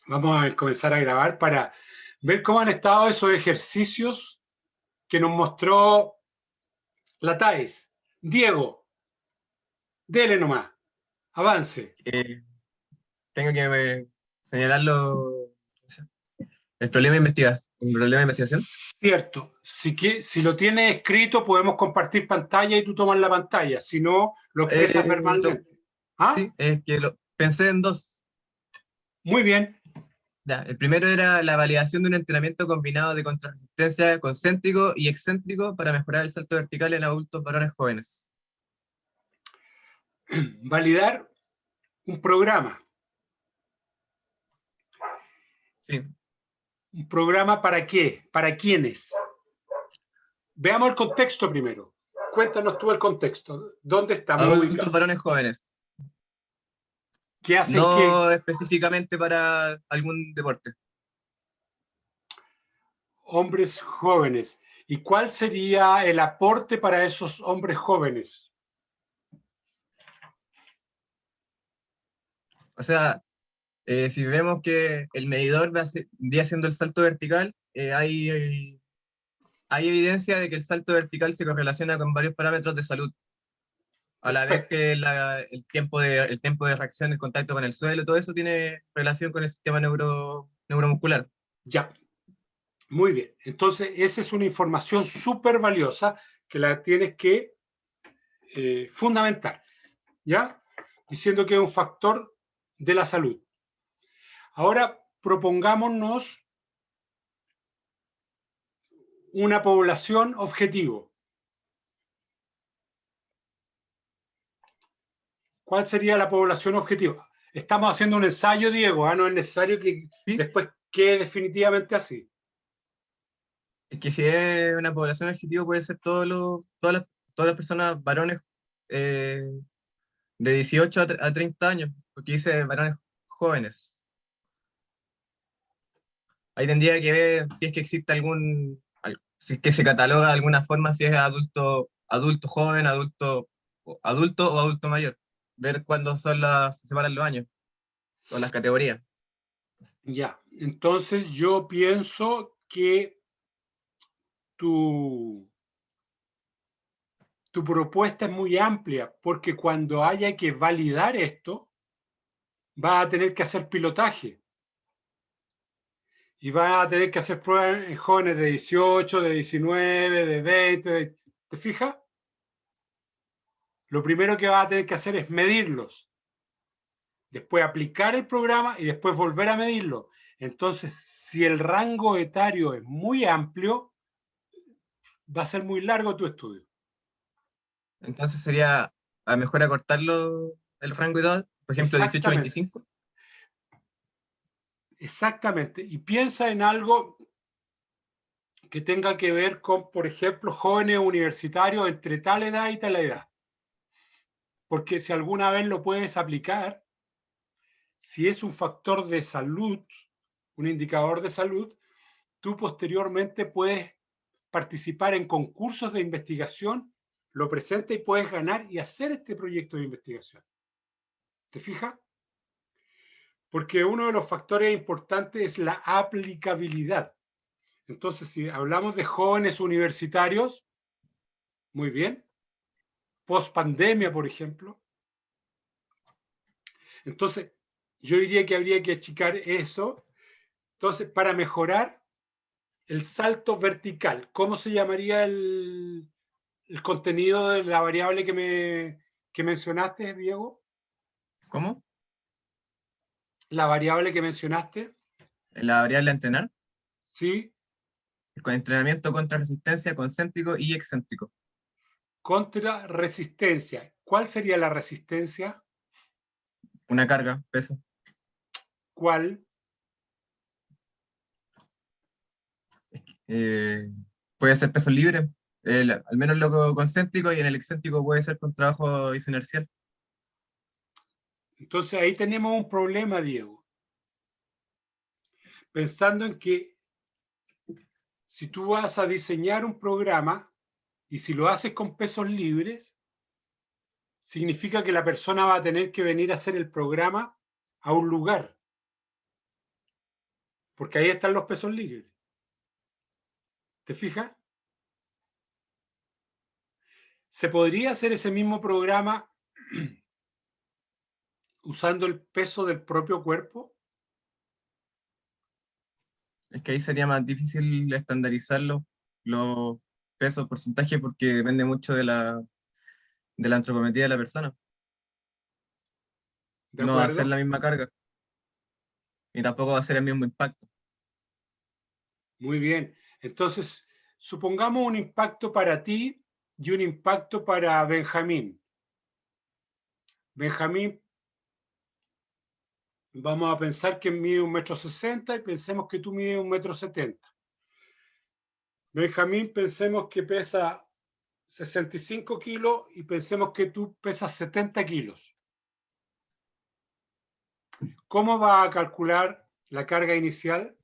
Vamos a comenzar a grabar para ver cómo han estado esos ejercicios que nos mostró la TAES. Diego, dele nomás, avance. Eh, Tengo que señalarlo. El problema de investigación. ¿Un problema de investigación? Cierto, si lo tienes escrito podemos compartir pantalla y tú tomas la pantalla, si no, lo expresas verbalmente. ¿Ah? Sí, es que pensé en dos. Muy bien, Ya, el primero era la validación de un entrenamiento combinado de contrarresistencia concéntrico y excéntrico para mejorar el salto vertical en adultos varones jóvenes. validar un programa. Sí, ¿Un programa para qué? ¿Para quiénes? Veamos el contexto primero. Cuéntanos tú el contexto. ¿Dónde estamos adultos ubicados? varones jóvenes. ¿Qué hacen qué? No específicamente para algún deporte. Hombres jóvenes. ¿Y cuál sería el aporte para esos hombres jóvenes? O sea, si vemos que el medidor día haciendo el salto vertical, hay evidencia de que el salto vertical se correlaciona con varios parámetros de salud, a la vez Perfecto. que el tiempo de reacción, el contacto con el suelo, todo eso tiene relación con el sistema neuromuscular. Ya. Muy bien. Entonces, esa es una información súper valiosa que la tienes que fundamentar. ¿Ya? Diciendo que es un factor de la salud. Ahora propongámonos una población objetivo. ¿Cuál sería la población objetivo? Estamos haciendo un ensayo, Diego, no es necesario que ¿Sí? después quede definitivamente así. Es que si es una población objetivo puede ser todas las personas varones eh, de 18 a 30 años, porque dice varones jóvenes. Ahí tendría que ver si es que existe si es que se cataloga de alguna forma si es adulto joven, adulto o adulto mayor. Ver cuándo se separan los años o las categorías. Ya, entonces yo pienso que tu, tu propuesta es muy amplia, porque cuando haya que validar esto, vas a tener que hacer pilotaje y vas a tener que hacer pruebas en jóvenes de 18, de 19, de 20. ¿Te fijas? Lo primero que vas a tener que hacer es medirlos, después aplicar el programa y después volver a medirlo. Entonces, si el rango etario es muy amplio, va a ser muy largo tu estudio. Entonces sería a mejor acortarlo el rango de edad, por ejemplo, 18 a Exactamente, 25. exactamente. Y piensa en algo que tenga que ver con, por ejemplo, jóvenes universitarios entre tal edad y tal edad. Porque si alguna vez lo puedes aplicar, si es un factor de salud, un indicador de salud, tú posteriormente puedes participar en concursos de investigación, lo presenta y puedes ganar y hacer este proyecto de investigación. ¿Te fijas? Porque uno de los factores importantes es la aplicabilidad. Entonces, si hablamos de jóvenes universitarios, muy bien, post pandemia, por ejemplo, entonces yo diría que habría que achicar eso. Entonces, para mejorar el salto vertical, ¿cómo se llamaría el contenido de la variable que mencionaste, Diego? ¿Cómo? La variable que mencionaste, La variable a entrenar, ¿sí? con entrenamiento contra resistencia concéntrico y excéntrico. Contra resistencia. ¿Cuál sería la resistencia? Una carga, peso. ¿Cuál? Eh, Puede ser peso libre, al menos lo concéntrico, y en el excéntrico puede ser con trabajo inercial. Entonces ahí tenemos un problema, Diego. Pensando en que si tú vas a diseñar un programa y si lo haces con pesos libres, significa que la persona va a tener que venir a hacer el programa a un lugar. porque ahí están los pesos libres. ¿Te fijas? ¿Se podría hacer ese mismo programa usando el peso del propio cuerpo? Es que ahí sería más difícil estandarizar los pesos, porcentajes, porque depende mucho de la antropometría de la persona. ¿De No va a ser la acuerdo? misma carga y tampoco va a ser el mismo impacto. Muy bien. Entonces, supongamos un impacto para ti y un impacto para Benjamín. Benjamín, vamos a pensar que mide 1,60 m y pensemos que tú mides 1,70 m. Benjamín, pensemos que pesa 65 kilos y pensemos que tú pesas 70 kilos. ¿Cómo va a calcular la carga inicial?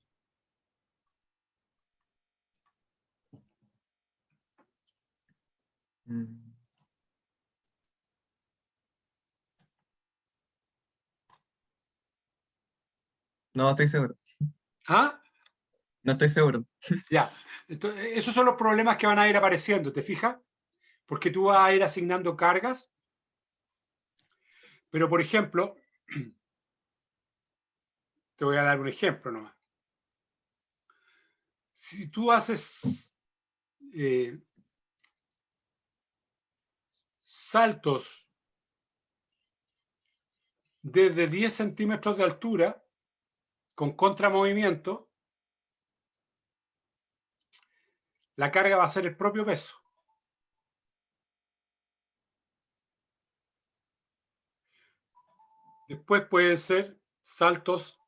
Mm. No estoy seguro. ¿Ah? No estoy seguro. Ya. Entonces, esos son los problemas que van a ir apareciendo, ¿te fijas? Porque tú vas a ir asignando cargas. Pero, por ejemplo, te voy a dar un ejemplo nomás. Si tú haces saltos desde 10 centímetros de altura con contramovimiento, la carga va a ser el propio peso. Después pueden ser saltos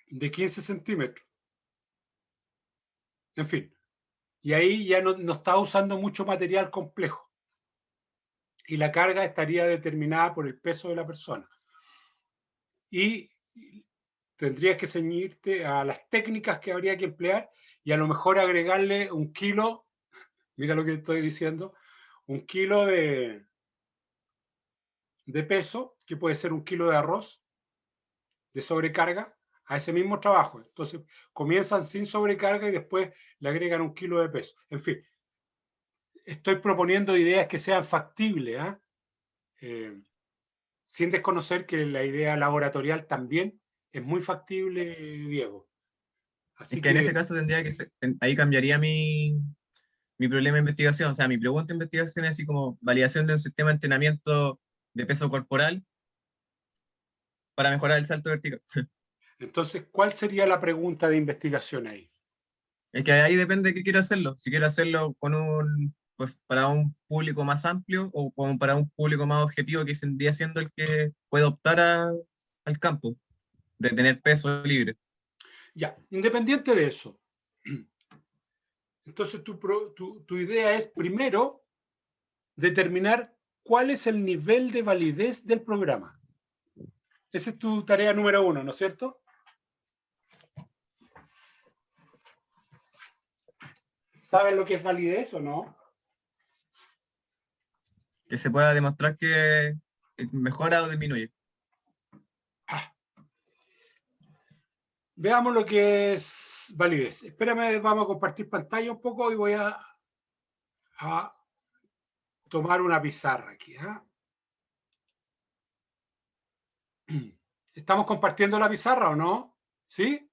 de 15 centímetros. En fin. Y ahí ya no está usando mucho material complejo. Y la carga estaría determinada por el peso de la persona. Y tendrías que ceñirte a las técnicas que habría que emplear y a lo mejor agregarle 1 kilo, mira lo que estoy diciendo, 1 kilo de peso, que puede ser 1 kilo de arroz, de sobrecarga, a ese mismo trabajo. Entonces comienzan sin sobrecarga y después le agregan 1 kilo de peso. En fin, estoy proponiendo ideas que sean factibles, sin desconocer que la idea laboratorial también es muy factible, Diego. Es Así que en que, ese caso tendría que ser, ahí cambiaría mi problema de investigación. O sea, mi pregunta de investigación es así como validación de un sistema de entrenamiento de peso corporal para mejorar el salto vertical. entonces, ¿cuál sería la pregunta de investigación ahí? Es que ahí depende de qué quiero hacerlo. Si quiero hacerlo pues para un público más amplio o como para un público más objetivo que vendría siendo el que puede optar al campo, de tener peso libre. Ya, independiente de eso, entonces tu idea es primero determinar cuál es el nivel de validez del programa. Esa es tu tarea número 1, ¿no es cierto? ¿Sabes lo que es validez o no? Que se pueda demostrar que mejora o disminuye. Ah, veamos lo que es validez. Espérame, vamos a compartir pantalla un poco y voy a tomar una pizarra aquí. ¿Estamos compartiendo la pizarra o no? ¿Sí?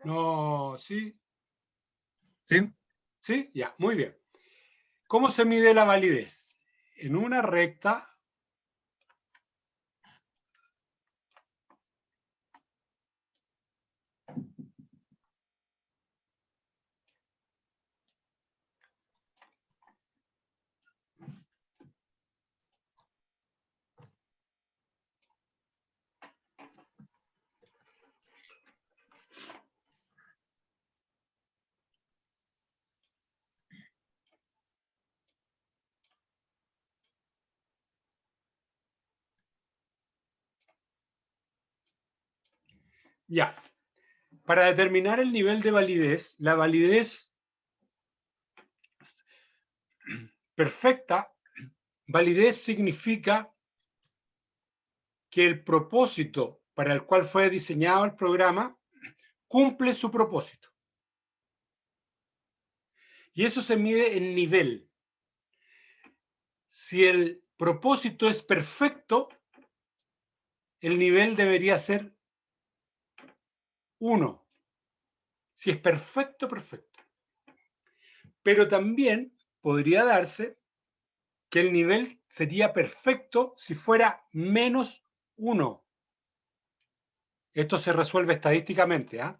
No, ¿sí? ¿Sí? ¿Sí? Ya, muy bien. ¿Cómo se mide la validez? En una recta ya. Para determinar el nivel de validez, la validez perfecta, validez significa que el propósito para el cual fue diseñado el programa cumple su propósito. Y eso se mide en nivel. Si el propósito es perfecto, el nivel debería ser 1. Si es perfecto, perfecto. Pero también podría darse que el nivel sería perfecto si fuera -1. Esto se resuelve estadísticamente, ¿eh?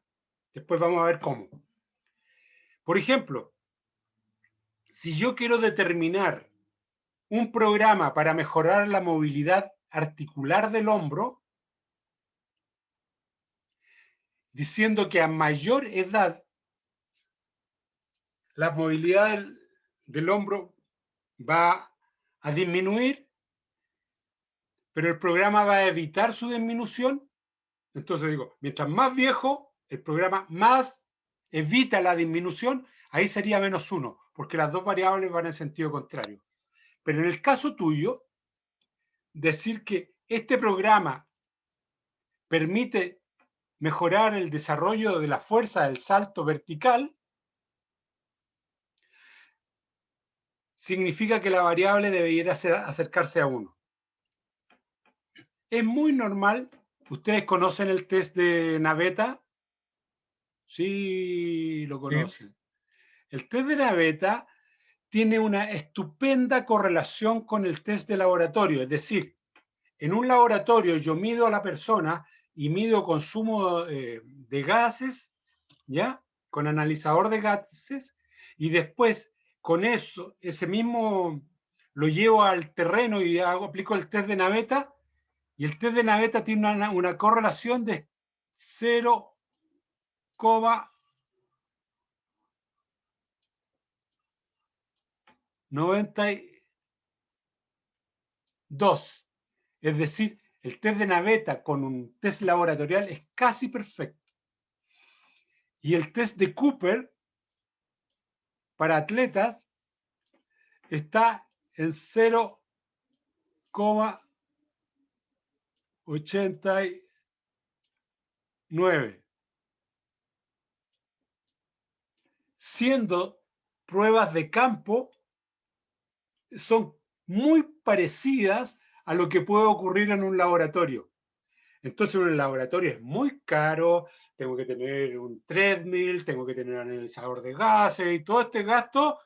Después vamos a ver cómo. Por ejemplo, si yo quiero determinar un programa para mejorar la movilidad articular del hombro, diciendo que a mayor edad la movilidad del hombro va a disminuir, pero el programa va a evitar su disminución. Entonces digo, mientras más viejo, el programa más evita la disminución, ahí sería -1, porque las dos variables van en sentido contrario. Pero en el caso tuyo, decir que este programa permite mejorar el desarrollo de la fuerza del salto vertical, significa que la variable debería acercarse a 1. Es muy normal, ustedes conocen el test de Navetta, sí lo conocen. El test de Navetta tiene una estupenda correlación con el test de laboratorio, es decir, en un laboratorio yo mido a la persona y mido consumo de gases, ¿ya? Con analizador de gases, y después con eso, ese mismo lo llevo al terreno y aplico el test de Navetta, y el test de Navetta tiene una correlación de 0,92. Es decir, el test de Navetta con un test laboratorial es casi perfecto. Y el test de Cooper para atletas está en 0,89. Siendo pruebas de campo son muy parecidas a lo que puede ocurrir en un laboratorio. Entonces, en un laboratorio es muy caro, tengo que tener un treadmill, tengo que tener un analizador de gases y todo este gasto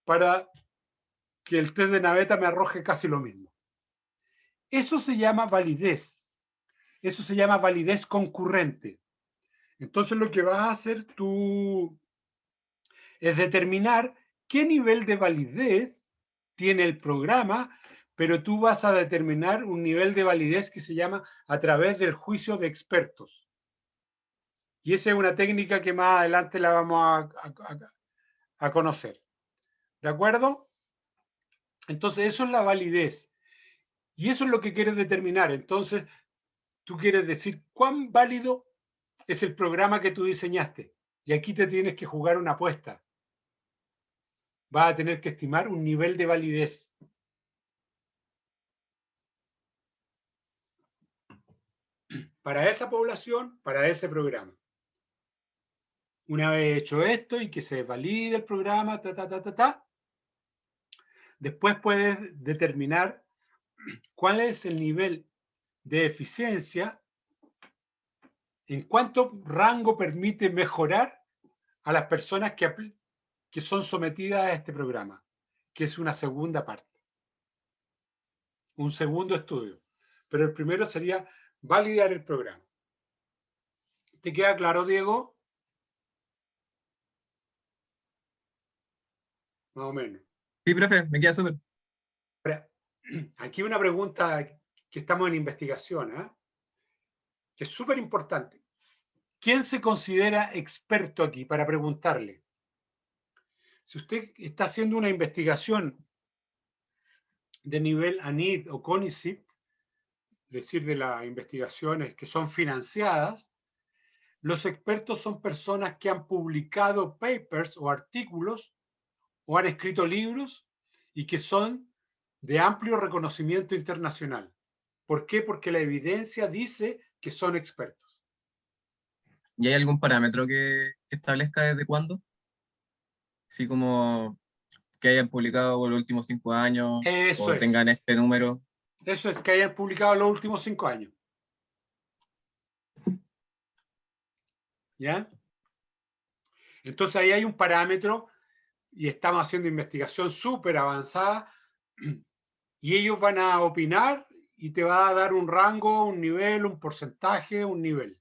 para que el test de Navetta me arroje casi lo mismo. Eso se llama validez. Eso se llama validez concurrente. Entonces, lo que vas a hacer tú es determinar qué nivel de validez tiene el programa, pero tú vas a determinar un nivel de validez que se llama a través del juicio de expertos. Y esa es una técnica que más adelante la vamos a conocer. ¿De acuerdo? Entonces, eso es la validez. Y eso es lo que quieres determinar. Entonces, tú quieres decir cuán válido es el programa que tú diseñaste. Y aquí te tienes que jugar una apuesta. Vas a tener que estimar un nivel de validez. Para esa población, para ese programa. Una vez hecho esto y que se valide el programa, después puedes determinar cuál es el nivel de eficiencia, en cuánto rango permite mejorar a las personas que son sometidas a este programa, que es una segunda parte, un segundo estudio. Pero el primero sería validar el programa. ¿Te queda claro, Diego? Más o menos. Sí, profe, me queda súper. Aquí una pregunta que estamos en investigación, ¿eh? Que es súper importante. ¿Quién se considera experto aquí para preguntarle? Si usted está haciendo una investigación de nivel ANID o CONICET, es decir, de las investigaciones que son financiadas, los expertos son personas que han publicado papers o artículos o han escrito libros y que son de amplio reconocimiento internacional. ¿Por qué? Porque la evidencia dice que son expertos. ¿Y hay algún parámetro que establezca desde cuándo? Así como que hayan publicado por los últimos 5 años Eso o tengan este número. Eso es, que hayan publicado los últimos 5 años. ¿Ya? Entonces ahí hay un parámetro y estamos haciendo investigación súper avanzada y ellos van a opinar y te va a dar un rango, un nivel, un porcentaje, un nivel.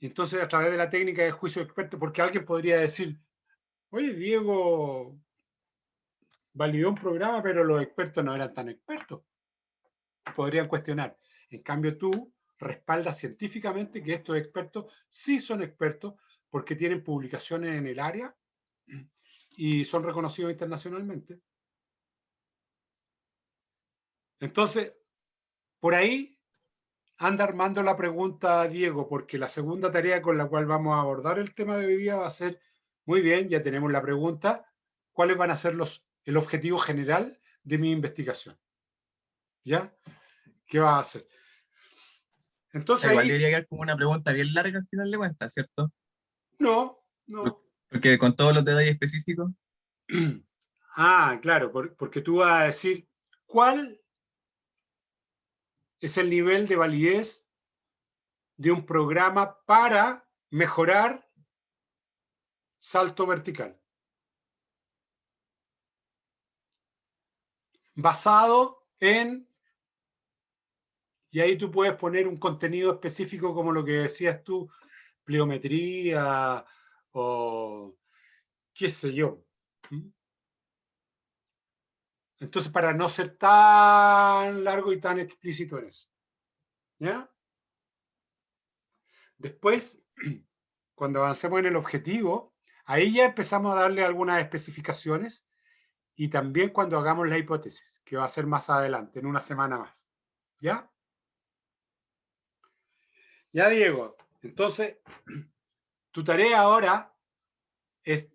Y entonces a través de la técnica de juicio de experto, porque alguien podría decir, oye, Diego validó un programa, pero los expertos no eran tan expertos. Podrían cuestionar. En cambio, tú respaldas científicamente que estos expertos sí son expertos porque tienen publicaciones en el área y son reconocidos internacionalmente. Entonces, por ahí anda armando la pregunta, Diego, porque la segunda tarea con la cual vamos a abordar el tema de hoy día va a ser, muy bien, ya tenemos la pregunta, ¿cuáles van a ser el objetivo general de mi investigación? ¿Ya? ¿Qué va a hacer? Entonces Igual ahí, debería quedar como una pregunta bien larga al final de cuentas, ¿cierto? no, no. Porque con todos los detalles específicos. Ah, claro, porque tú vas a decir, ¿cuál es el nivel de validez de un programa para mejorar salto vertical? Basado en, y ahí tú puedes poner un contenido específico como lo que decías tú, pliometría o qué sé yo. Entonces, para no ser tan largo y tan explícito en eso. ¿Ya? Después, cuando avancemos en el objetivo, ahí ya empezamos a darle algunas especificaciones y también cuando hagamos la hipótesis, que va a ser más adelante, en una semana más. ¿Ya? Ya, Diego. Entonces, tu tarea ahora es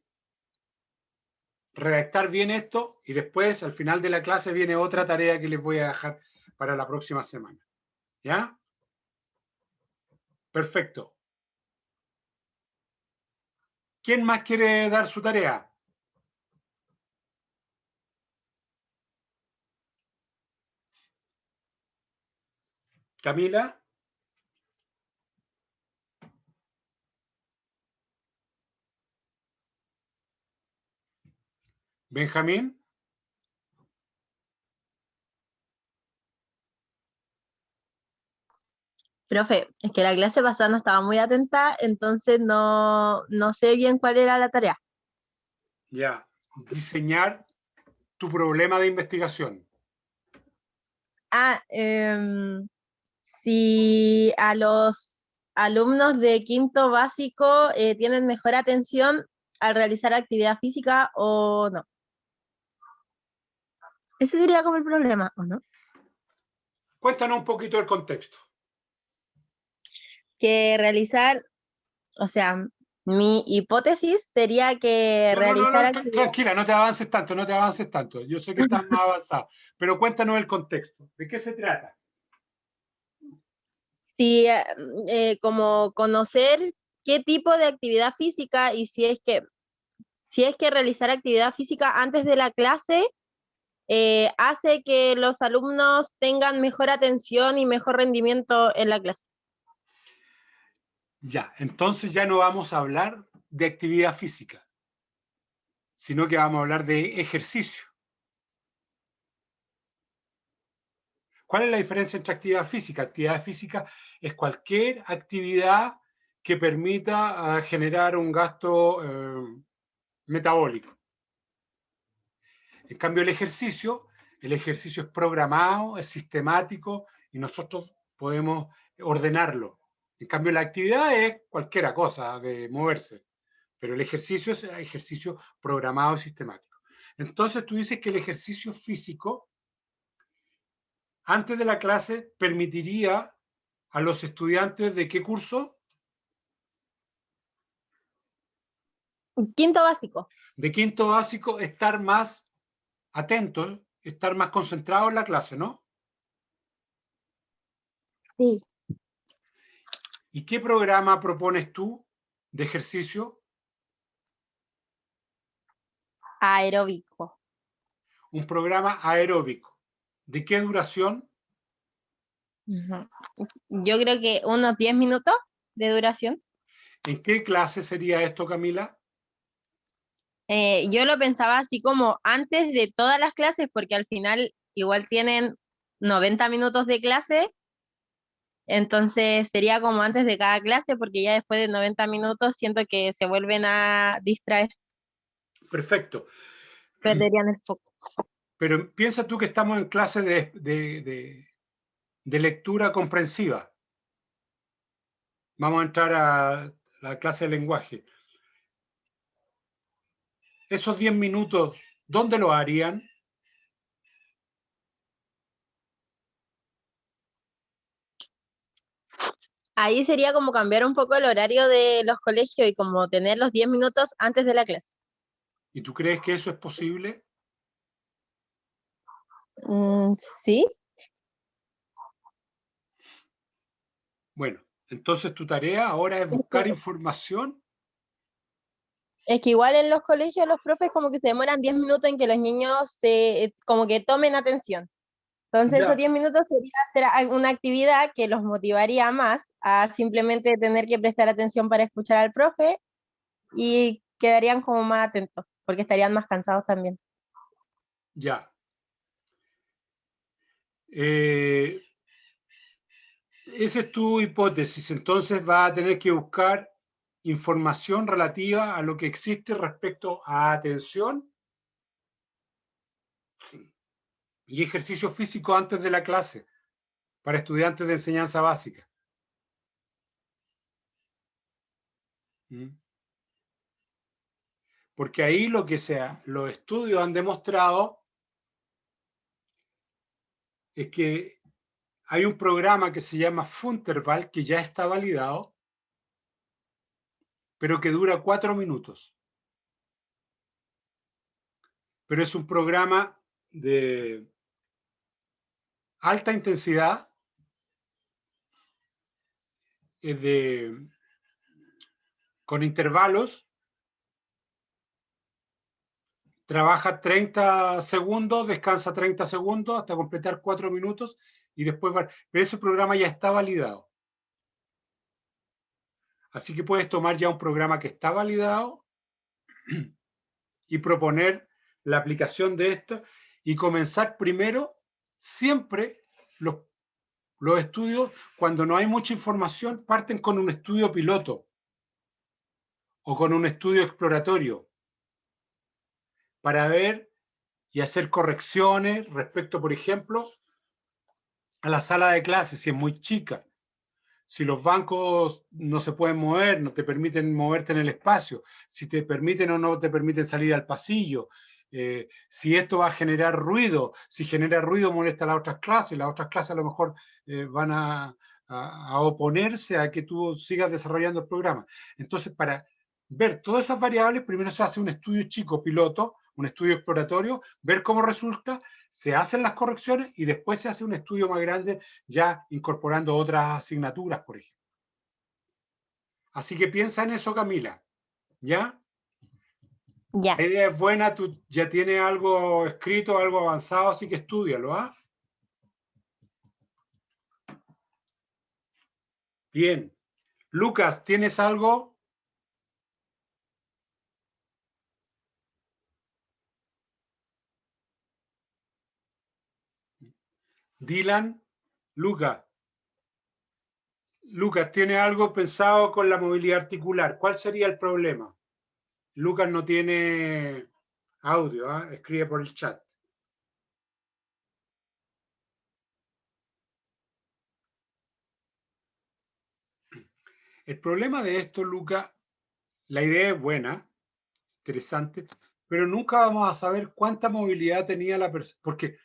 redactar bien esto y después, al final de la clase, viene otra tarea que les voy a dejar para la próxima semana. ¿Ya? Perfecto. ¿Quién más quiere dar su tarea? Camila, Benjamín. Profe, es que la clase pasada no estaba muy atenta, entonces no sé bien cuál era la tarea. Ya, diseñar tu problema de investigación. Ah, si a los alumnos de quinto básico tienen mejor atención al realizar actividad física o no. Ese sería como el problema, ¿o no? Cuéntanos un poquito el contexto. Que realizar, o sea, mi hipótesis sería que realizar No, actividad. tranquila, no te avances tanto, no te avances tanto. Yo sé que estás más avanzado, pero cuéntanos el contexto. ¿De qué se trata? Si como conocer qué tipo de actividad física y si es que realizar actividad física antes de la clase hace que los alumnos tengan mejor atención y mejor rendimiento en la clase. Ya, entonces ya no vamos a hablar de actividad física, sino que vamos a hablar de ejercicio. ¿Cuál es la diferencia entre actividad física? Actividad física es cualquier actividad que permita generar un gasto metabólico. En cambio, el ejercicio es programado, es sistemático y nosotros podemos ordenarlo. En cambio, la actividad es cualquier cosa de moverse, pero el ejercicio es ejercicio programado y sistemático. Entonces, tú dices que el ejercicio físico, antes de la clase, permitiría a los estudiantes de qué curso? Quinto básico. De quinto básico, estar más atentos, estar más concentrados en la clase, ¿no? Sí, ¿Y qué programa propones tú de ejercicio? aeróbico. Un programa aeróbico. ¿De qué duración? Ujú. Yo creo que unos 10 minutos de duración. ¿En qué clase sería esto, Camila? Yo lo pensaba así como antes de todas las clases, porque al final igual tienen 90 minutos de clase, entonces sería como antes de cada clase, porque ya después de 90 minutos siento que se vuelven a distraer, Perfecto. perderían el foco. Pero piensa tú que estamos en clase de lectura comprensiva. Vamos a entrar a la clase de lenguaje. Esos 10 minutos, ¿dónde lo harían? Ahí sería como cambiar un poco el horario de los colegios y como tener los 10 minutos antes de la clase. ¿Y tú crees que eso es posible? Mm, sí, Bueno, entonces tu tarea ahora es buscar información. es que igual en los colegios los profes como que se demoran 10 minutos en que los niños se como que tomen atención. Entonces esos Ya, 10 minutos sería hacer una actividad que los motivaría más a simplemente tener que prestar atención para escuchar al profe y quedarían como más atentos, porque estarían más cansados también. ya. Eh, Esa es tu hipótesis. Entonces vas a tener que buscar información relativa a lo que existe respecto a atención y ejercicio físico antes de la clase para estudiantes de enseñanza básica. ¿Mm? Porque ahí lo que sea, los estudios han demostrado es que hay un programa que se llama Funterval que ya está validado, pero que dura 4 minutos. Pero es un programa de alta intensidad, con intervalos, trabaja 30 segundos, descansa 30 segundos hasta completar 4 minutos y después va. Pero ese programa ya está validado. Así que puedes tomar ya un programa que está validado y proponer la aplicación de esto y comenzar primero. Siempre los estudios, cuando no hay mucha información, parten con un estudio piloto o con un estudio exploratorio para ver y hacer correcciones respecto, por ejemplo, a la sala de clases, si es muy chica, si los bancos no se pueden mover, no te permiten moverte en el espacio, si te permiten o no te permiten salir al pasillo, si esto va a generar ruido, si genera ruido molesta a las otras clases a lo mejor van a oponerse a que tú sigas desarrollando el programa. Entonces, para ver todas esas variables, primero se hace un estudio chico piloto, un estudio exploratorio, ver cómo resulta, se hacen las correcciones y después se hace un estudio más grande ya incorporando otras asignaturas, por ejemplo. Así que piensa en eso, Camila. ¿Ya? Ya, La idea es buena, tú ya tienes algo escrito, algo avanzado, así que estúdialo, ¿ah? Bien. Lucas, ¿tienes algo? Dylan, Lucas. Lucas, ¿tiene algo pensado con la movilidad articular? ¿Cuál sería el problema? Lucas no tiene audio, ¿eh? Escribe por el chat. El problema de esto, Lucas, la idea es buena, interesante, pero nunca vamos a saber cuánta movilidad tenía la persona, porque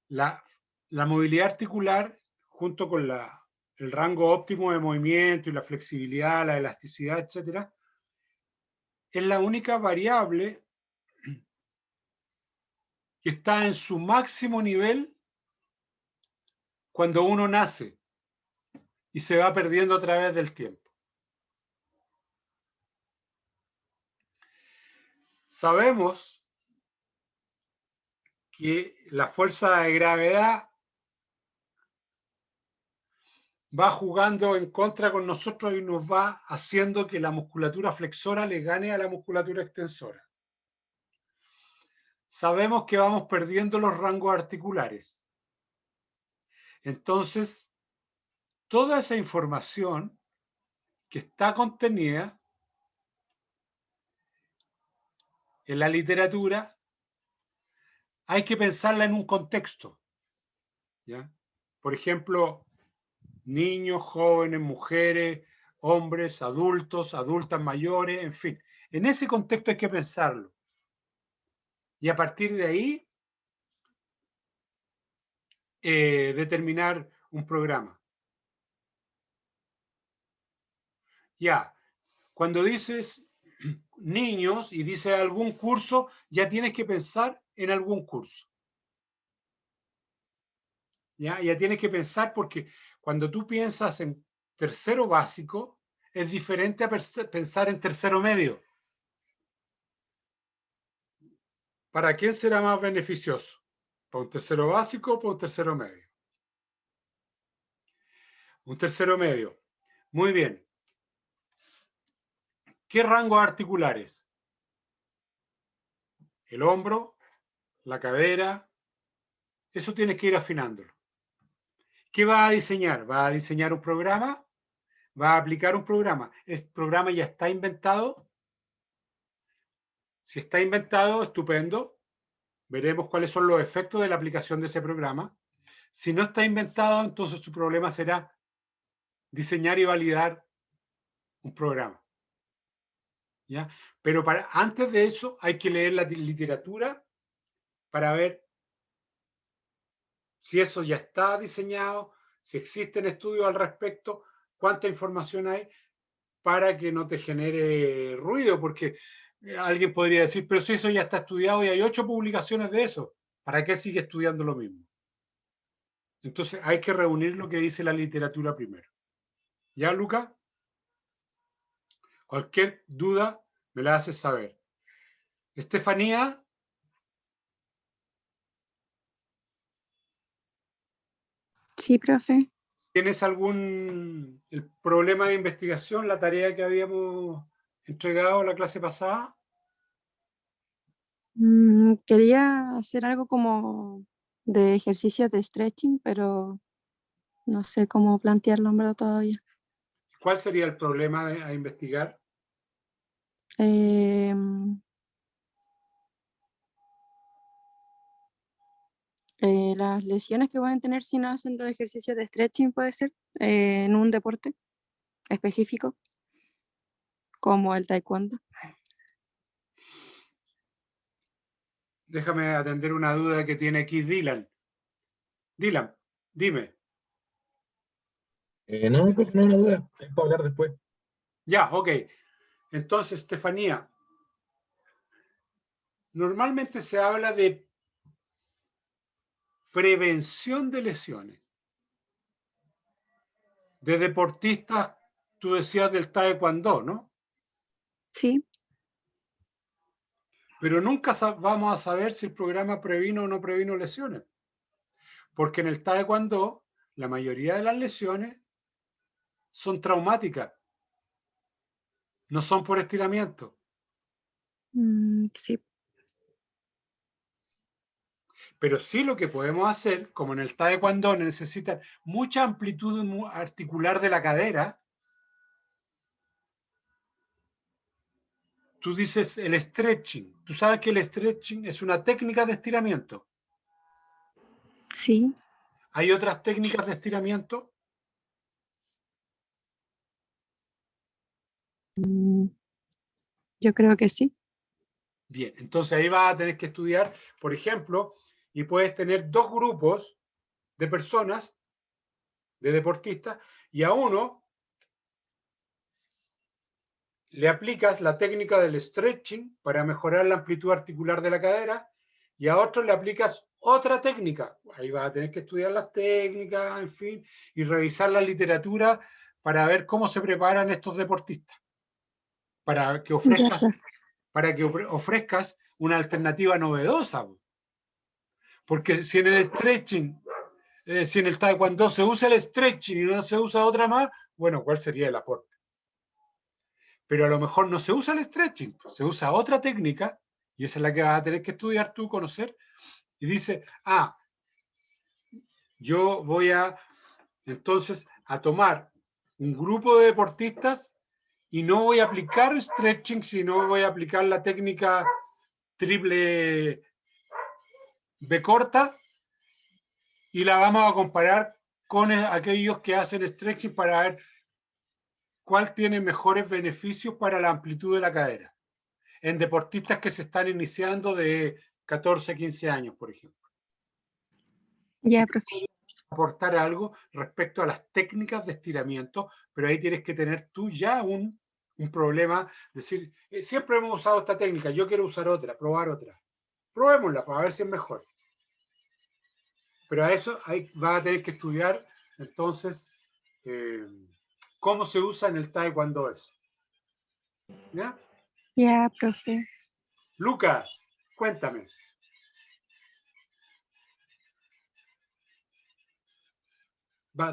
la, la movilidad articular, junto con el rango óptimo de movimiento y la flexibilidad, la elasticidad, etcétera, es la única variable que está en su máximo nivel cuando uno nace. y se va perdiendo a través del tiempo. Sabemos que la fuerza de gravedad va jugando en contra con nosotros y nos va haciendo que la musculatura flexora le gane a la musculatura extensora. Sabemos que vamos perdiendo los rangos articulares. Entonces, toda esa información que está contenida en la literatura hay que pensarla en un contexto, ¿ya? Por ejemplo, niños, jóvenes, mujeres, hombres, adultos, adultas mayores, en fin. En ese contexto hay que pensarlo. Y a partir de ahí, determinar un programa. Ya, cuando dices niños y dices algún curso, ya tienes que pensar en algún curso. Ya tienes que pensar porque cuando tú piensas en tercero básico, es diferente a pensar en tercero medio. ¿Para quién será más beneficioso? ¿Para un tercero básico o para un tercero medio? Un tercero medio. Muy bien. ¿Qué rangos articulares? El hombro, la cadera. Eso tienes que ir afinándolo. ¿Qué va a diseñar? ¿Va a diseñar un programa? ¿Va a aplicar un programa? ¿El programa ya está inventado? Si está inventado, estupendo. Veremos cuáles son los efectos de la aplicación de ese programa. Si no está inventado, entonces su problema será diseñar y validar un programa. ¿Ya? Pero antes de eso hay que leer la literatura para ver si eso ya está diseñado, si existen estudios al respecto, cuánta información hay para que no te genere ruido, porque alguien podría decir, pero si eso ya está estudiado y hay 8 publicaciones de eso, ¿para qué sigue estudiando lo mismo? Entonces hay que reunir lo que dice la literatura primero. ¿Ya, Luca? Cualquier duda me la haces saber. Estefanía. Sí, profe. ¿Tienes algún el problema de investigación, la tarea que habíamos entregado la clase pasada? Quería hacer algo como de ejercicios de stretching, pero no sé cómo plantearlo en verdad todavía. ¿Cuál sería el problema a investigar? Las lesiones que pueden tener si no hacen los ejercicios de stretching, puede ser, en un deporte específico, como el taekwondo. Déjame atender una duda que tiene aquí Dylan. Dylan, dime. No, pues no, una duda, es para hablar después. Ya, ok. Entonces, Estefanía, normalmente se habla de prevención de lesiones. De deportistas, tú decías del taekwondo, ¿no? Sí. Pero nunca vamos a saber si el programa previno o no previno lesiones. Porque en el taekwondo, la mayoría de las lesiones son traumáticas, no son por estiramiento. Sí. Pero sí lo que podemos hacer, como en el taekwondo necesitan mucha amplitud articular de la cadera, tú dices el stretching. Tú sabes que el stretching es una técnica de estiramiento. Sí. ¿Hay otras técnicas de estiramiento? Yo creo que sí. Bien, entonces ahí vas a tener que estudiar, por ejemplo, y puedes tener 2 grupos de personas, de deportistas, y a uno le aplicas la técnica del stretching para mejorar la amplitud articular de la cadera, y a otro le aplicas otra técnica. Ahí vas a tener que estudiar las técnicas, en fin, y revisar la literatura para ver cómo se preparan estos deportistas. Para que Ya, ofrezcas una alternativa novedosa. Porque si en el stretching, si en el taekwondo se usa el stretching y no se usa otra más, bueno, ¿cuál sería el aporte? Pero a lo mejor no se usa el stretching, se usa otra técnica, y esa es la que vas a tener que estudiar tú, conocer, y dice, yo voy entonces a tomar un grupo de deportistas y no voy a aplicar stretching, sino voy a aplicar la técnica triple B corta, y la vamos a comparar con aquellos que hacen stretching para ver cuál tiene mejores beneficios para la amplitud de la cadera en deportistas que se están iniciando de 14 a 15 años, por ejemplo. ya, profe. Aportar algo respecto a las técnicas de estiramiento, pero ahí tienes que tener tú ya un problema, decir, siempre hemos usado esta técnica, yo quiero usar otra, probar otra. Probémosla para ver si es mejor. Pero a eso vas a tener que estudiar entonces cómo se usa en el taekwondo eso. ¿Ya? Ya, profe. Lucas, cuéntame.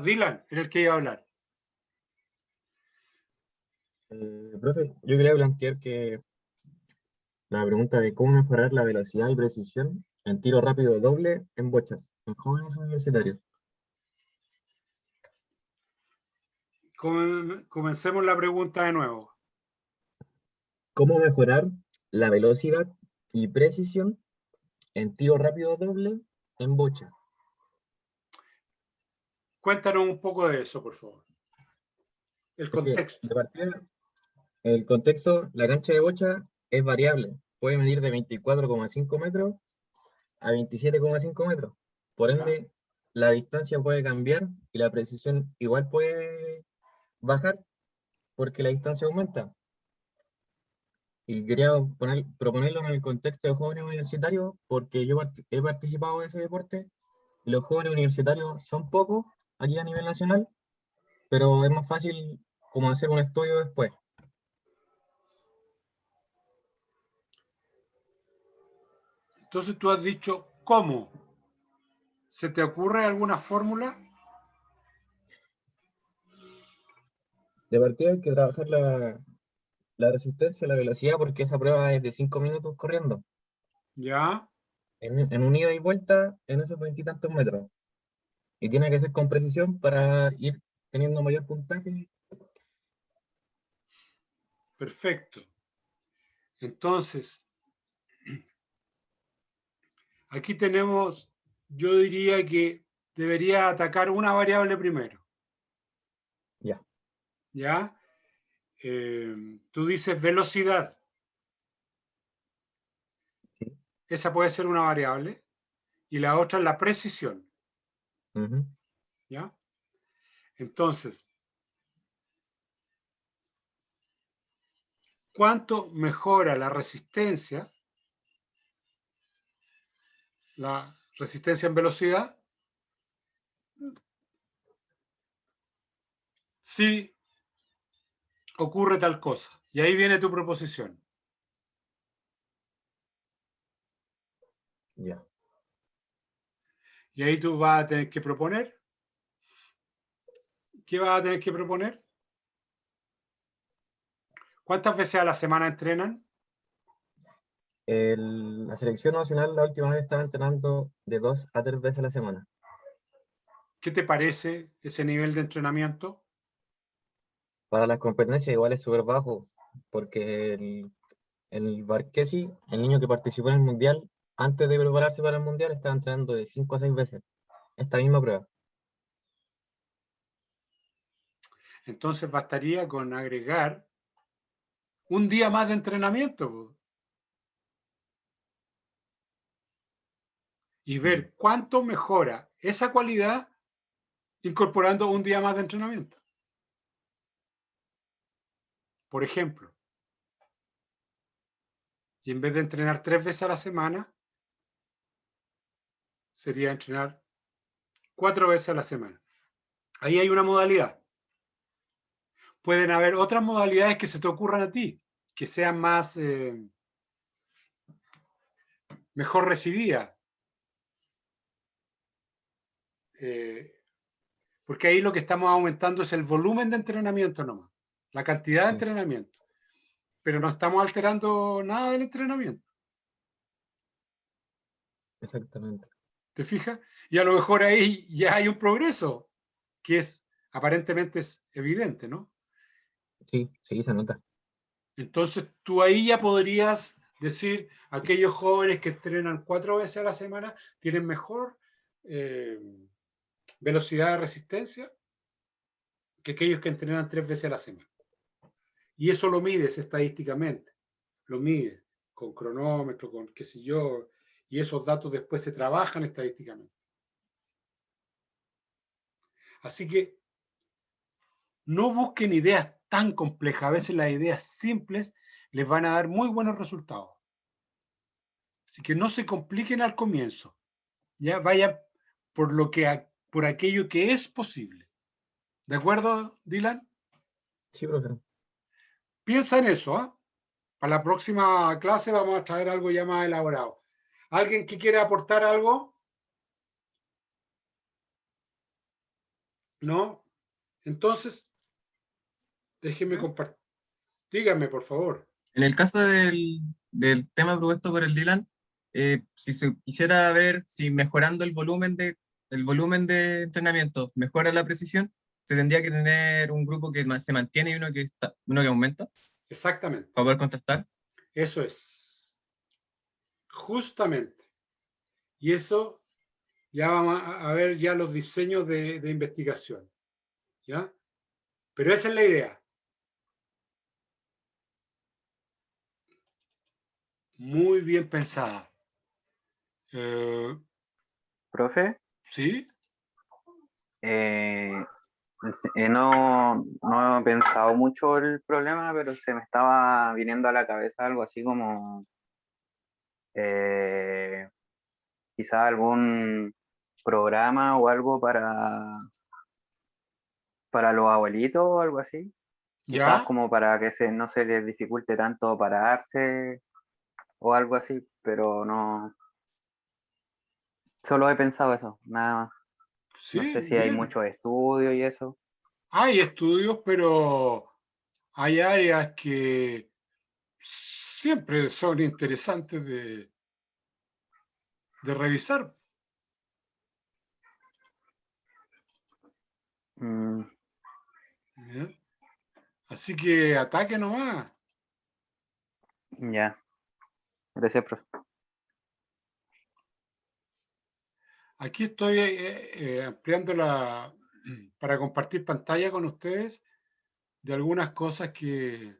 Dylan, era el que iba a hablar. Profe, yo quería plantear que la pregunta de cómo mejorar la velocidad y precisión en tiro rápido doble en bochas, en jóvenes universitarios. Comencemos la pregunta de nuevo. ¿Cómo mejorar la velocidad y precisión en tiro rápido doble en bocha? Cuéntanos un poco de eso, por favor. El contexto. De partida, el contexto, la cancha de bocha es variable. Puede medir de 24,5 metros a 27,5 metros. Por ende, la distancia puede cambiar y la precisión igual puede bajar porque la distancia aumenta. Y quería proponerlo en el contexto de jóvenes universitarios porque yo he participado de ese deporte y los jóvenes universitarios son pocos aquí a nivel nacional, pero es más fácil como hacer un estudio después. Entonces tú has dicho, ¿cómo? ¿Se te ocurre alguna fórmula? De partida hay que trabajar la resistencia, la velocidad, porque esa prueba es de 5 minutos corriendo. ¿Ya? En un ida y vuelta en esos 20 y tantos metros. Y tiene que ser con precisión para ir teniendo mayor puntaje. Perfecto. Entonces, aquí tenemos, yo diría que debería atacar una variable primero. Ya. ¿Ya? Tú dices velocidad. Sí. Esa puede ser una variable. Y la otra es la precisión. Ujú. ¿Ya? Entonces, ¿cuánto mejora la resistencia? La resistencia en velocidad. Si ocurre tal cosa. Y ahí viene tu proposición. Ya. Y ahí tú vas a tener que proponer. ¿Qué vas a tener que proponer? ¿Cuántas veces a la semana entrenan? La selección nacional la última vez estaba entrenando de 2 a 3 veces a la semana. ¿Qué te parece ese nivel de entrenamiento? Para las competencias igual es súper bajo, porque el Barquesi, el niño que participó en el Mundial, antes de prepararse para el Mundial, estaba entrenando de 5 a 6 veces esta misma prueba. Entonces bastaría con agregar un día más de entrenamiento y ver cuánto mejora esa cualidad incorporando un día más de entrenamiento. Por ejemplo, y en vez de entrenar 3 veces a la semana, sería entrenar 4 veces a la semana. Ahí hay una modalidad. Pueden haber otras modalidades que se te ocurran a ti, que sean más, mejor recibidas. Porque ahí lo que estamos aumentando es el volumen de entrenamiento nomás, la cantidad de Sí. entrenamiento. Pero no estamos alterando nada del entrenamiento. Exactamente. ¿Te fijas? Y a lo mejor ahí ya hay un progreso, que es aparentemente es evidente, ¿no? Sí, sí, se nota. Entonces tú ahí ya podrías decir, aquellos jóvenes que entrenan 4 veces a la semana tienen mejor velocidad de resistencia que aquellos que entrenan 3 veces a la semana. Y eso lo mides estadísticamente, lo mides con cronómetro, con qué sé yo, y esos datos después se trabajan estadísticamente. Así que no busquen ideas tan complejas, a veces las ideas simples les van a dar muy buenos resultados. Así que no se compliquen al comienzo, ya vayan por por aquello que es posible. ¿De acuerdo, Dylan? Sí, profe. Piensa en eso, ¿eh? Para la próxima clase vamos a traer algo ya más elaborado. ¿Alguien que quiera aportar algo? ¿No? Entonces, déjenme compartir. Díganme, por favor. En el caso del tema propuesto por el Dylan, si se quisiera ver si mejorando el volumen de entrenamiento mejora la precisión, se tendría que tener un grupo que se mantiene y uno que aumenta Exactamente. para poder contrastar. Eso es. Justamente. Y eso ya vamos a ver ya los diseños de investigación. ¿Ya? Pero esa es la idea. Muy bien pensada. Profe, ¿Sí? eh, no he pensado mucho el problema, pero se me estaba viniendo a la cabeza algo así como eh, quizá algún programa o algo para los abuelitos o algo así. Quizás ¿Ya? como para que no se les dificulte tanto pararse o algo así, pero no, solo he pensado eso, nada más. No sé Sí, si hay bien. muchos estudios y eso. Hay estudios, pero hay áreas que siempre son interesantes de revisar. Mm, ¿Ya? Así que ataque nomás. ya, gracias, profe. Aquí estoy ampliando para compartir pantalla con ustedes de algunas cosas que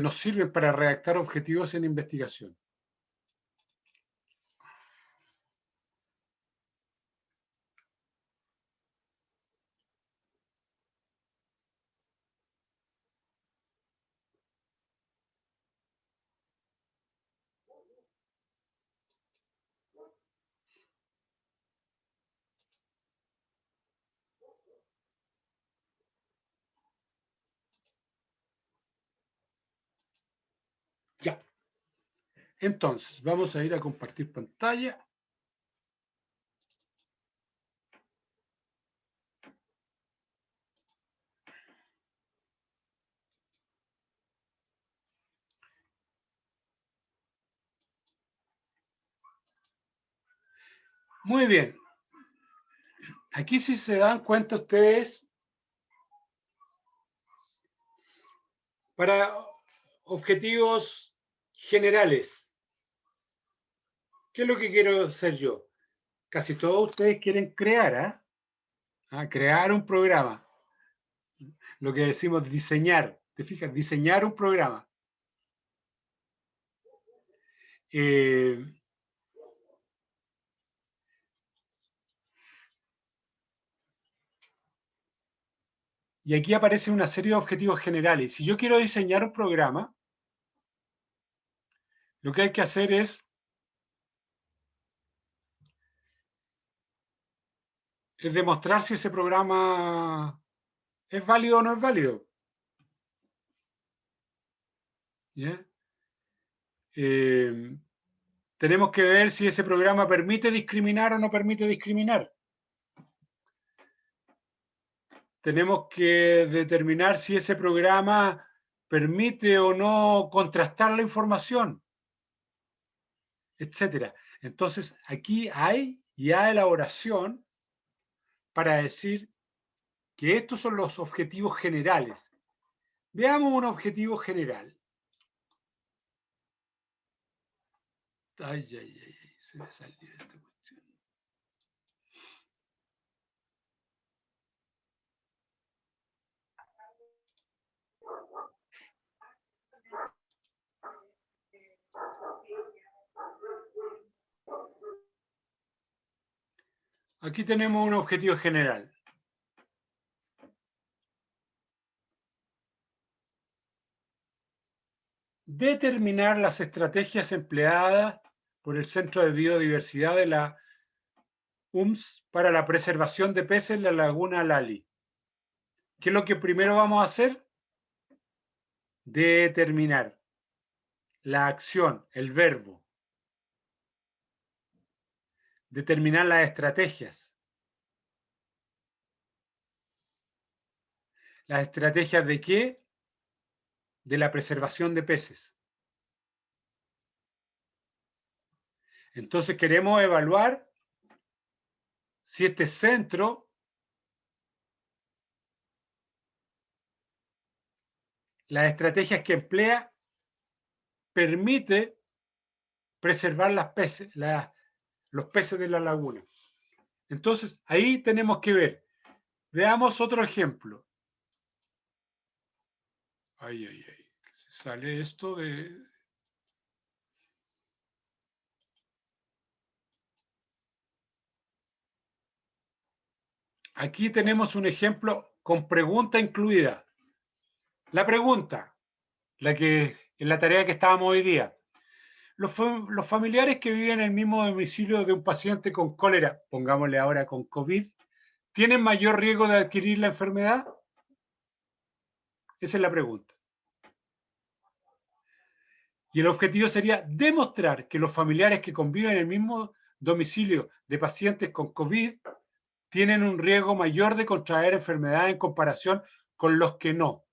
nos sirven para redactar objetivos en investigación. Ya. Entonces, vamos a ir a compartir pantalla. Muy bien. Aquí si se dan cuenta ustedes, para objetivos generales, ¿qué es lo que quiero hacer yo? Casi todos ustedes quieren crear, crear un programa. Lo que decimos diseñar, ¿te fijas? Diseñar un programa. Eh, y aquí aparece una serie de objetivos generales. Si yo quiero diseñar un programa, lo que hay que hacer es es demostrar si ese programa es válido o no es válido. ¿Ya? Tenemos que ver si ese programa permite discriminar o no permite discriminar. Tenemos que determinar si ese programa permite o no contrastar la información, etcétera. Entonces, aquí hay ya elaboración para decir que estos son los objetivos generales. Veamos un objetivo general. Ay, se me salió esta cuestión. Aquí tenemos un objetivo general. Determinar las estrategias empleadas por el Centro de Biodiversidad de la UMS para la preservación de peces en la laguna Lali. ¿Qué es lo que primero vamos a hacer? Determinar la acción, el verbo. Determinar las estrategias. ¿Las estrategias de qué? De la preservación de peces. Entonces queremos evaluar si este centro las estrategias que emplea permite preservar los peces de la laguna. Entonces, ahí tenemos que ver. Veamos otro ejemplo. Se sale esto de... Aquí tenemos un ejemplo con pregunta incluida. La pregunta, en la tarea que estábamos hoy día. Los familiares que viven en el mismo domicilio de un paciente con cólera, pongámosle ahora con COVID, ¿tienen mayor riesgo de adquirir la enfermedad? Esa es la pregunta. Y el objetivo sería demostrar que los familiares que conviven en el mismo domicilio de pacientes con COVID tienen un riesgo mayor de contraer enfermedad en comparación con los que no.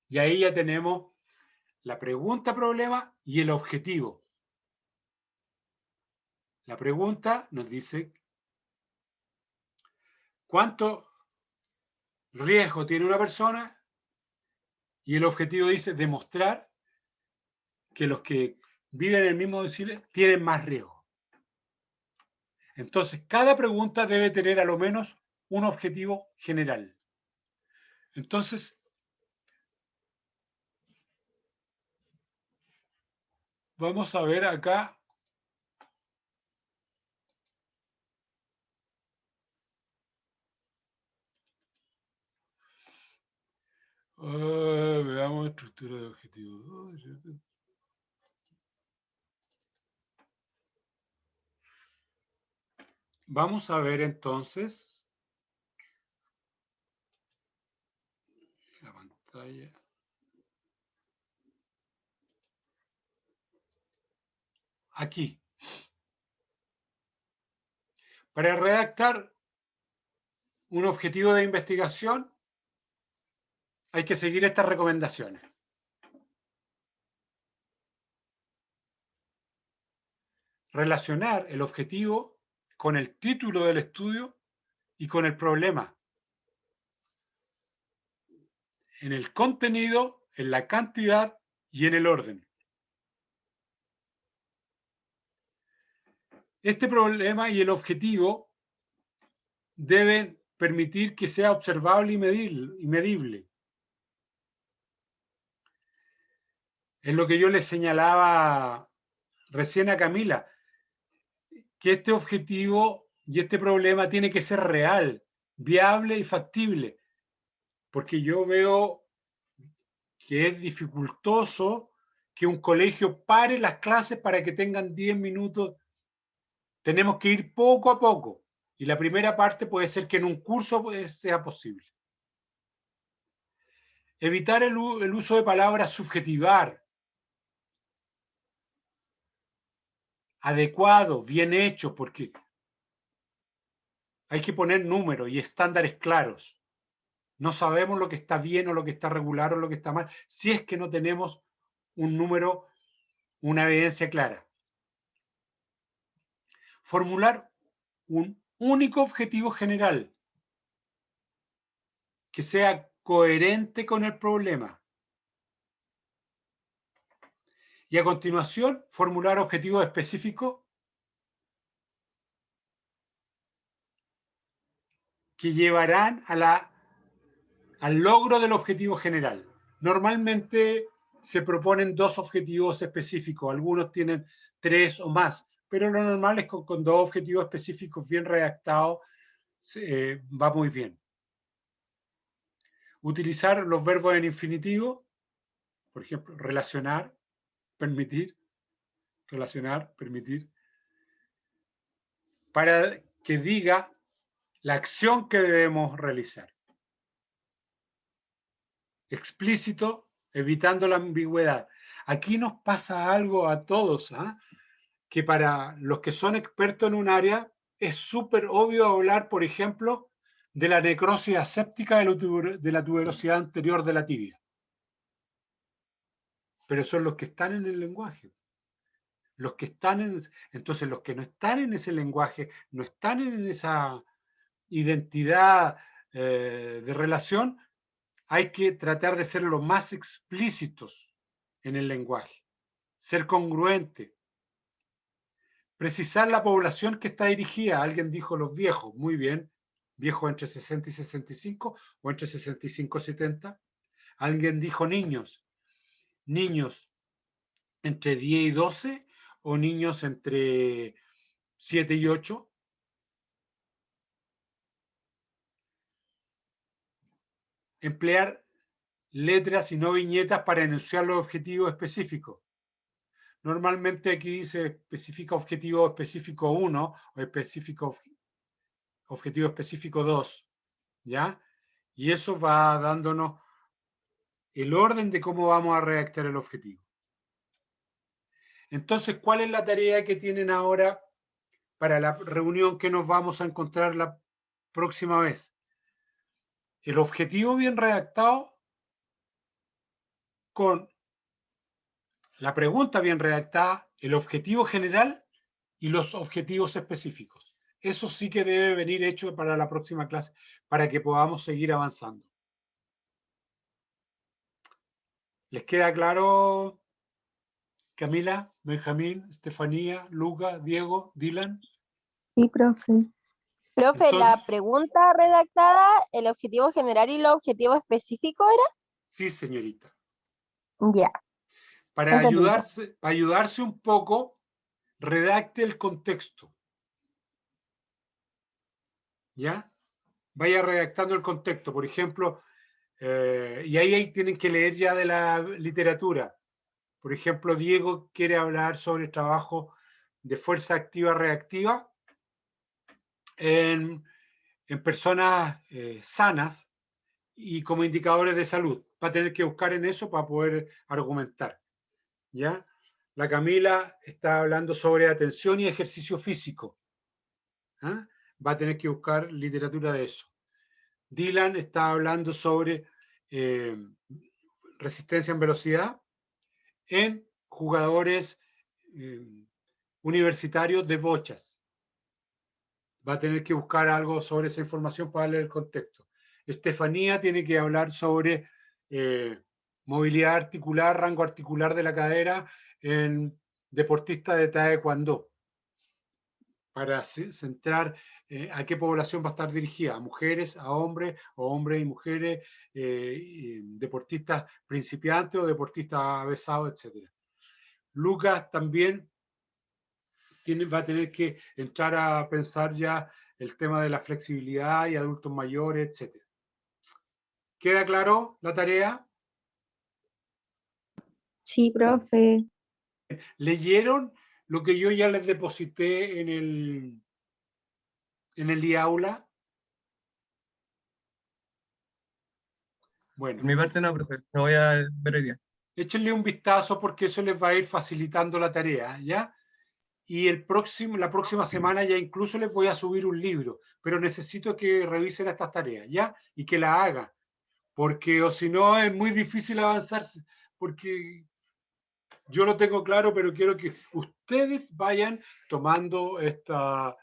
Y ahí ya tenemos la pregunta problema y el objetivo. La pregunta nos dice cuánto riesgo tiene una persona y el objetivo dice demostrar que los que viven en el mismo domicilio tienen más riesgo. Entonces, cada pregunta debe tener a lo menos un objetivo general. Entonces, vamos a ver acá. Veamos estructura de objetivo 2. Vamos a ver entonces la pantalla. Aquí. Para redactar un objetivo de investigación hay que seguir estas recomendaciones. Relacionar el objetivo con el título del estudio y con el problema. En el contenido, en la cantidad y en el orden. Este problema y el objetivo deben permitir que sea observable y medible. Es lo que yo le señalaba recién a Camila, que este objetivo y este problema tiene que ser real, viable y factible, porque yo veo que es dificultoso que un colegio pare las clases para que tengan 10 minutos Tenemos que ir poco a poco. Y la primera parte puede ser que en un curso sea posible. Evitar el uso de palabras subjetivar. Adecuado, bien hecho, porque hay que poner números y estándares claros. No sabemos lo que está bien o lo que está regular o lo que está mal, si es que no tenemos un número, una evidencia clara. Formular un único objetivo general que sea coherente con el problema. Y a continuación, formular objetivos específicos que llevarán al logro del objetivo general. Normalmente se proponen 2 objetivos específicos, algunos tienen 3 o más, pero lo normal es que con 2 objetivos específicos bien redactados va muy bien. Utilizar los verbos en infinitivo, por ejemplo, relacionar, permitir, relacionar, permitir, para que diga la acción que debemos realizar. Explícito, evitando la ambigüedad. Aquí nos pasa algo a todos, ¿eh? Que para los que son expertos en un área es súper obvio hablar, por ejemplo, de la necrosis aséptica de la tuberosidad anterior de la tibia. Pero son los que están en el lenguaje. Los que están entonces, los que no están en ese lenguaje, no están en esa identidad de relación, hay que tratar de ser lo más explícitos en el lenguaje, ser congruente, precisar la población que está dirigida. Alguien dijo los viejos, muy bien, viejos entre 60 y 65 o entre 65 y 70. Alguien dijo niños, niños entre 10 y 12 o niños entre 7 y 8. Emplear letras y no viñetas para enunciar los objetivos específicos. Normalmente aquí se especifica objetivo específico 1 o objetivo específico 2, ¿ya? Y eso va dándonos el orden de cómo vamos a redactar el objetivo. Entonces, ¿cuál es la tarea que tienen ahora para la reunión que nos vamos a encontrar la próxima vez? El objetivo bien redactado con la pregunta bien redactada, el objetivo general y los objetivos específicos. Eso sí que debe venir hecho para la próxima clase, para que podamos seguir avanzando. ¿Les queda claro, Camila, Benjamín, Estefanía, Luca, Diego, Dylan? Sí, profe. Profe, Entonces, la pregunta redactada, el objetivo general y los objetivos específicos sí, señorita. era. Ya, Para entendido. ayudarse un poco, redacte el contexto. ¿Ya? Vaya redactando el contexto. Por ejemplo, y ahí tienen que leer ya de la literatura. Por ejemplo, Diego quiere hablar sobre el trabajo de fuerza activa reactiva en personas sanas y como indicadores de salud. Va a tener que buscar en eso para poder argumentar. ¿Ya? La Camila está hablando sobre atención y ejercicio físico. ¿Ah? Va a tener que buscar literatura de eso. Dylan está hablando sobre resistencia en velocidad en jugadores universitarios de bochas. Va a tener que buscar algo sobre esa información para darle el contexto. Estefanía tiene que hablar sobre movilidad articular, rango articular de la cadera en deportistas de taekwondo, para centrar a qué población va a estar dirigida, a mujeres, a hombres, o hombres y mujeres, deportistas principiantes o deportistas avesados, etc. Lucas también va a tener que entrar a pensar ya el tema de la flexibilidad y adultos mayores, etc. ¿Queda claro la tarea? Sí, profe. ¿Leyeron lo que yo ya les deposité en el iAula? Bueno, Por mi parte no, profe, no voy a ver hoy día. échenle un vistazo porque eso les va a ir facilitando la tarea, ¿ya? Y la próxima semana ya incluso les voy a subir un libro, pero necesito que revisen estas tareas, ¿ya? Y que la hagan, porque o si no es muy difícil avanzar, porque yo lo tengo claro, pero quiero que ustedes vayan tomando esta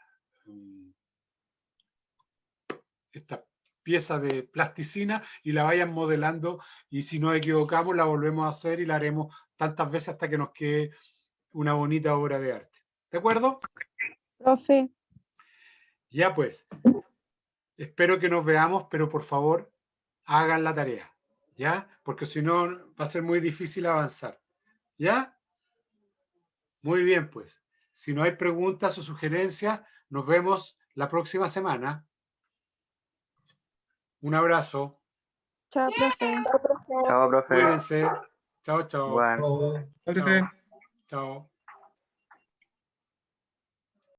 pieza de plasticina y la vayan modelando, y si nos equivocamos la volvemos a hacer y la haremos tantas veces hasta que nos quede una bonita obra de arte. ¿De acuerdo? Profe, Ya pues, espero que nos veamos, pero por favor hagan la tarea, ¿ya? Porque si no va a ser muy difícil avanzar, ¿ya? Muy bien, pues. Si no hay preguntas o sugerencias, nos vemos la próxima semana. Un abrazo. chao, profe. Chao, profe. Cuídense. Chao, chao. Bueno. Oh. Chao, profe. Chao.